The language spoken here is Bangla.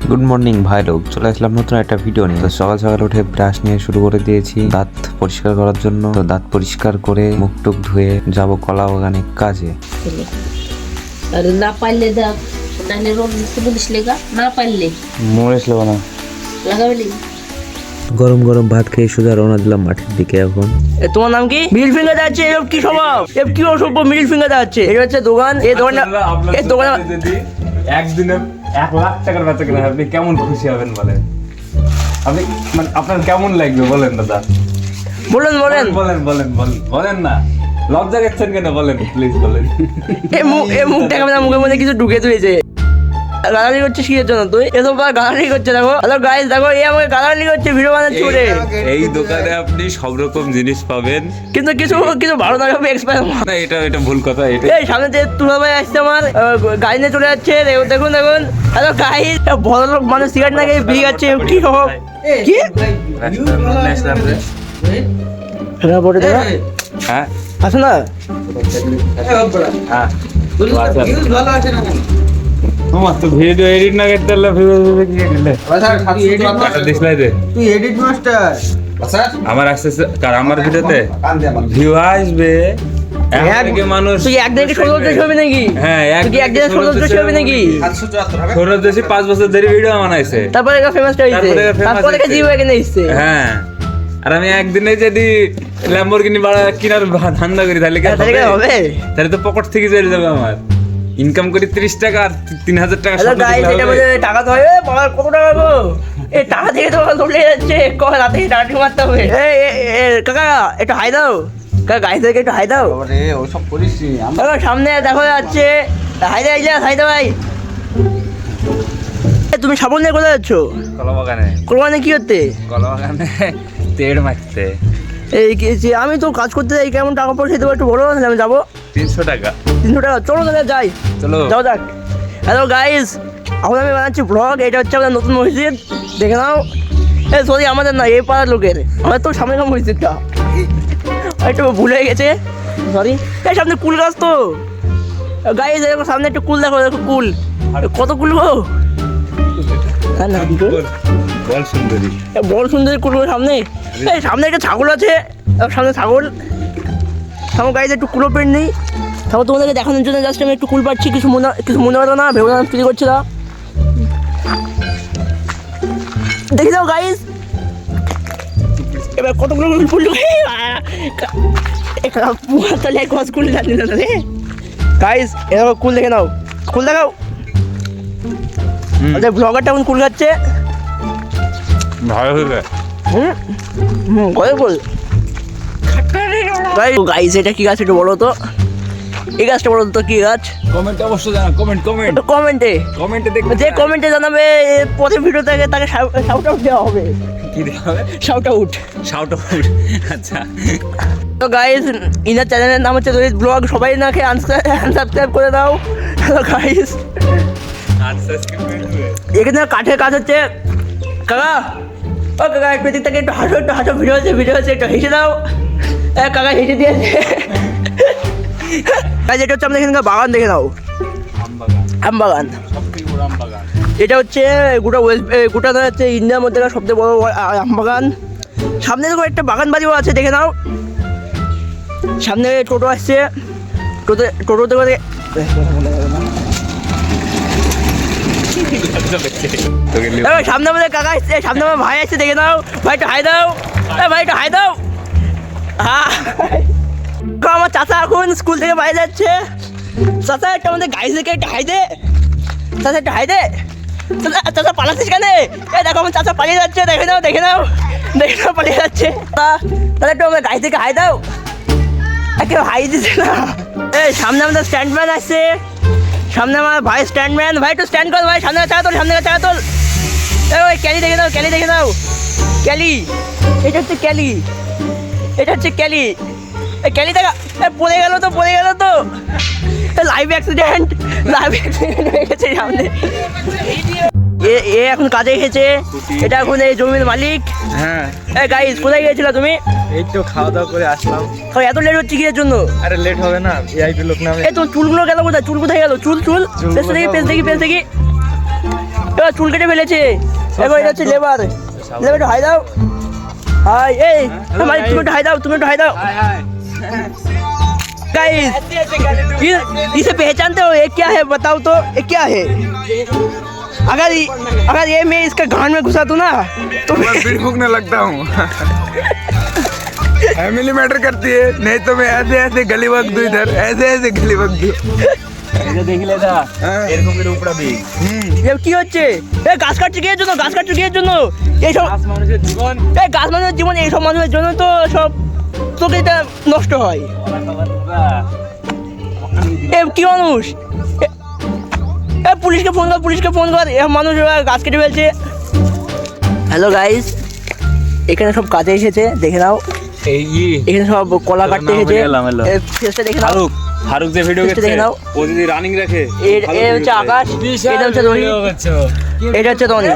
গুড মর্নিং ভাই লোক, চলে আসলাম নতুন একটা ভিডিও নিয়ে। তো সকাল সকাল উঠে ব্রাশ নিয়ে শুরু করে দিয়েছি দাঁত পরিষ্কার করার জন্য। তো দাঁত পরিষ্কার করে মুখ টুক ধুয়ে যাব কলা বাগানে কাজে। अरे ना पाळले दाब नाने रोड दिसले का ना पाळले মরেছ না লাগাবলি। গরম গরম ভাত খেয়ে সোজা রওনা দিলাম মাঠের দিকে। এখন তোমার নাম কি? মিডল ফিঙ্গার যাচ্ছে। এসব কি স্বভাব? এসব কি অসভ্য মিডল ফিঙ্গার যাচ্ছে? এটা হচ্ছে দোকান। এই দোকান যদি একদিনে 1 লাখ টাকার বেচা কেনা আপনি কেমন খুশি হবেন বলেন? আপনি মানে আপনার কেমন লাগবে বলেন দাদা? বলেন বলেন বলেন না, লজ্জা গেছেন কেন বলেন, প্লিজ বলেন। এই মুখটা কেমন? মুখের মধ্যে কিছু ঢুকে তুলেছে। গালাগালি করছে কিসের জন্য তুই? এসব গালাগালি করছে। দেখো হ্যালো গাইস, দেখো এই আমাকে গালাগালি করছে ভিডিও বানাচ্ছে বলে। এই দোকানে আপনি সব রকম জিনিস পাবেন, কিন্তু কিছু ভালো না হবে এক্সপায়ার। না এটা ভুল কথা। এটা এই সামনে যে তুলা ভাই আসছে আমার গাড়ি নিয়ে চলে যাচ্ছে। দেখুন হ্যালো গাইস, বড় লোক মানুষ সিগারেট না খেয়ে বিয়ে যাচ্ছে। কি হবে? কি হ্যাঁ বলে দাদা, হ্যাঁ আসো না। হ্যাঁ তোমার তো ভিডিও এডিট না করতে পারলে ভিডিও কি করলে ডিসপ্লে দে তুই এডিট মাস্টার আমার আসছে কার আমার ভিডিওতে ভিউ আসবে মানুষ। তুই একদিনে ষোলো দেশ হবে নাকি? হ্যাঁ তুই কি একদিনে ষোলো দেশ হবে নাকি? 5 বছর ধরে ভিডিও বানাইছে, তারপরে ফেমাস হয়েছে, তারপরে জিও এখানে এসেছে। হ্যাঁ আর আমি একদিনে যদি ল্যাম্বরগিনি কিনার ধান্দা করি তাহলে কি হবে? তাহলে তো পকেট থেকে চলে যাবে। আমার ইনকাম করি 30 টাকা আর 3000 টাকা টাকা তো হয় বাবা। কত টাকা গো? এই টাকা থেকে তো চলে যাচ্ছে। রাতে টাকা মারতে হবে। কাকা একটু হাই দাও। কাকা গাড়ি থেকে একটু হাই দাও। রে ওসব করিস কাকা সামনে দেখো যাচ্ছে। হাই দে হাই দে ভাই। তুমি সাবন নিয়ে কোথায় যাচ্ছ? কলবাগানে কি করতে? কলাবাগানে তেড় মারতে। এই আমি তো কাজ করতে যাই। কেমন টাকা পয়সা দেবো একটু বলো, আমি যাবো। 300 টাকা। 300 টাকা? চলো তাহলে যাই। চলো যাও যাক। হ্যালো গাইস, এখন আমি বানাচ্ছি ব্লগ। এটা হচ্ছে আমাদের নতুন মসজিদ, দেখে নাও। সরি আমাদের না, এই পাড়ার লোকের। আমার তো সামনে মসজিদটা একটু ভুলে গেছে, সরি। এই সামনে কুল গাছ তো গাইস, এরকম সামনে একটু কুল দেখো। দেখো কুল, কত কুল গো? বল সুন্দরী, বল সুন্দরী কুল সামনে। এই সামনে একটা ছাগল আছে, সামনে ছাগল। আমার গাইজ একটু কুলো পেন নেই। তারপর তোমাদেরকে দেখানোর জন্য জাস্ট আমি একটু কুল পাচ্ছি। কিছু মনে হলো না, ভেবে না চুরি করছি না। দেখি দাও গাইজ, এবার কতগুলো ফুল তাহলে এক কুল জানি না রে গাইজ। এরকম কুল দেখে নাও, কুল দেখাও। ব্লগারটা এখন কুল খাচ্ছে। ভালো হয়ে কত কুল গাইজ? এটা কি গাছ একটু বলো তো? এই গাছটা বলো তো কি গাছ? কমেন্টে অবশ্যই জানান। কমেন্টে দেখবে, যে কমেন্টে জানাবে প্রথম ভিডিও থেকে তাকে শাউট আউট দেওয়া হবে। কি দেওয়া হবে? Shout out. আচ্ছা তো গাইজ, ইনার চ্যানেলের নাম হচ্ছে রোহিত ব্লগ। সবাই নাকি আনসাবস্ক্রাইব করে দাও। হ্যালো গাইজ, এখানে কাঠের কাজ হচ্ছে। কাকা ও কাকা, একটু দিক থেকে একটু হাসো। ভিডিও হচ্ছে একটু হেসে দাও। কাকা হেসে দিয়েছে। যেটা হচ্ছে আমাদের এখানকার বাগান, দেখে নাও। আম বাগান। এটা হচ্ছে গোটা হচ্ছে ইন্ডিয়ার মধ্যে সবথেকে বড় আম বাগান। সামনে দেখো একটা বাগান বাড়িও আছে, দেখে নাও। সামনে টোটো আসছে, টোটোতে করে সামনে আমাদের কাকা আসছে, সামনে আমার ভাই আসছে, দেখে নাও। ভাই একটু হাই দাও। ভাই একটু হাই দাও। হ্যাঁ, আমার চাচা এখন স্কুল থেকে বাইরে যাচ্ছে। চাচা একটা আমাদের গাড়ি থেকে একটা হাই দে। চাচা একটা হাই দে। চাচা পালাচ্ছিস কেন? এই দেখো আমার চাচা পালিয়ে যাচ্ছে, দেখে নাও পালিয়ে যাচ্ছে। তাহলে একটু আমাদের গাড়ি থেকে হাই দাও। কেউ হাই দিচ্ছে না। এই সামনে আমাদের স্ট্যান্ডম্যান আসছে। সামনে আমার ভাই স্ট্যান্ডম্যান। ভাই একটু স্ট্যান্ড কর ভাই। সামনে চাকা তোল। ওই ক্যালি দেখে নাও। ক্যালি, এটা হচ্ছে ক্যালি। ক্যালি দেখা পড়ে গেল তো। লাইভ অ্যাক্সিডেন্ট হয়ে গেছে সামনে। এ এখন কাজে এসেছে, এটা এখন এই জমির মালিক। হ্যাঁ এই গাইস কোথায় গিয়েছিলা তুমি? এই তো খাওয়া দাওয়া করে আসলাম। তো এত লেট হচ্ছে কিসের জন্য? আরে লেট হবে না, ভিআইপি লোক না আমি। এই তো চুলগুলো গেল কোথায়? চুল কোথায় গেল? চুল পেছ দেখি এবার চুল কেটে ফেলেছে। এবার এটা হচ্ছে লেবার একটু হাই দাও। হাই এই ভাই তুমি একটু হাই দাও, তুমি একটু হাই দাও। गाइस इसे पहचानते हो? ये क्या है बताओ तो, ये क्या है? अगर ये मैं इसका कान में घुसा दूं ना तो मैं बीड़ी फूकने लगता हूँ। फैमिली मैटर करती है, नहीं तो मैं ऐसे ऐसे गली वक्त दूं, इधर ऐसे ऐसे गली वक्त दूं। দেখি লেদা এরকম করে উপড়াবি। ये কি হচ্ছে? এই গাছ কাটছে কিসের জন্য? গাছ কাটছে কিসের জন্য? এই সব মানুষের জীবন এই গাছ মানুষের জীবন, এই সব মানুষের জন্য তো সব প্রকৃতিটা নষ্ট হয়। এ কি মানুষ? এ পুলিশকে ফোন কর, এ মানুষ গাছ কেটে ফেলছে। হ্যালো গাইস, এখানে সব কাজে এসেছে, দেখে নাও। এই এখানে সব কলা কাটতে এসেছে। ফেসটা দেখে নাও। ফারুক যে ভিডিও দেখতে করছে নাও। ও যদি রানিং রাখে এটা হচ্ছে আকাশ, এটা হচ্ছে রোহিত, এটা হচ্ছে রনি।